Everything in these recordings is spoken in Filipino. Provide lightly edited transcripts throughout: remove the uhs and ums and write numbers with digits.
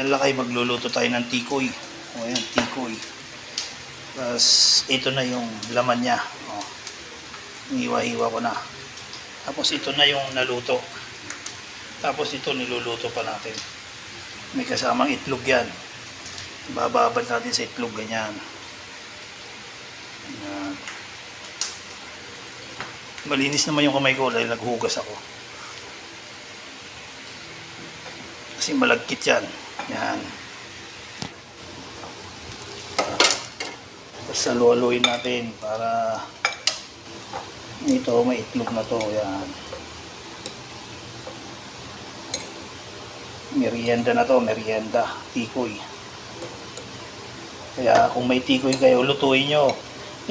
Ayan lakay, magluluto tayo ng tikoy. O ayan, tikoy. Tapos ito na yung laman niya. O, hiwa-hiwa ko na. Tapos ito na yung naluto. Tapos ito niluluto pa natin. May kasamang itlog yan. Bababad natin sa itlog ganyan. Ayan. Malinis naman yung kamay ko dahil naghugas ako. Kasi malagkit yan. Yan. Tapos salualuin natin para ito may itlog na to. Yan. Merienda na to. Merienda. Tikoy. Kaya kung may tikoy kayo, lutuin nyo.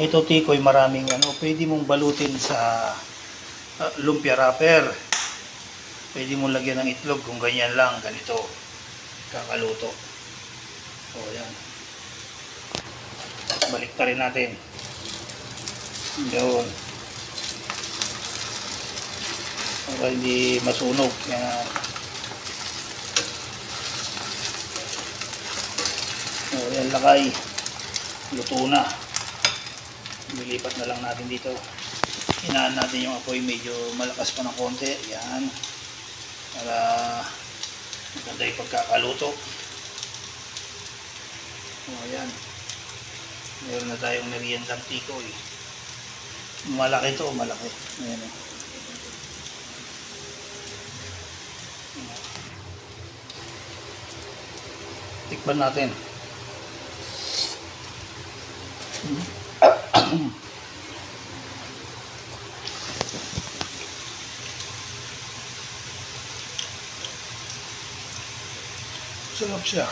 Ito tikoy maraming pwede mong balutin sa lumpia wrapper. Pwede mong lagyan ng itlog kung ganyan lang, ganito. Kakaluto. O yan. Balik rin natin. Doon. Para hindi masunog. Yan. O yan lakay. Luto na. Nilipat na lang natin dito. Hinaan natin yung apoy, medyo malakas pa ng konti. Yan. Para maganda yung pagkakaluto. O yan. Meron na tayong meriendang tikoy. Malaki to, malaki. Ayan. Tikman natin. Sarap siya.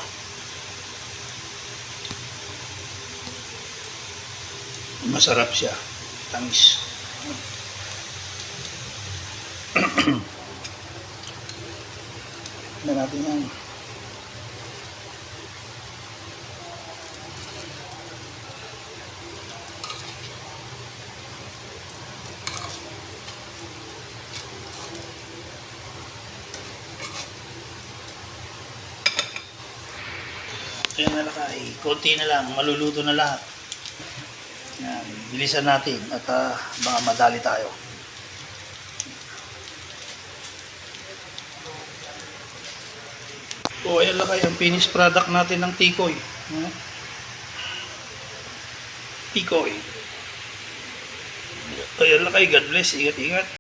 Masarap siya. Tamis. Tignan natin yan. Kaya na lakay, konti na lang, maluluto na lahat. Yan, bilisan natin at baka madali tayo. O ayan lakay, ang finished product natin ng tikoy. Tikoy. Ayan lakay, God bless, ingat-ingat.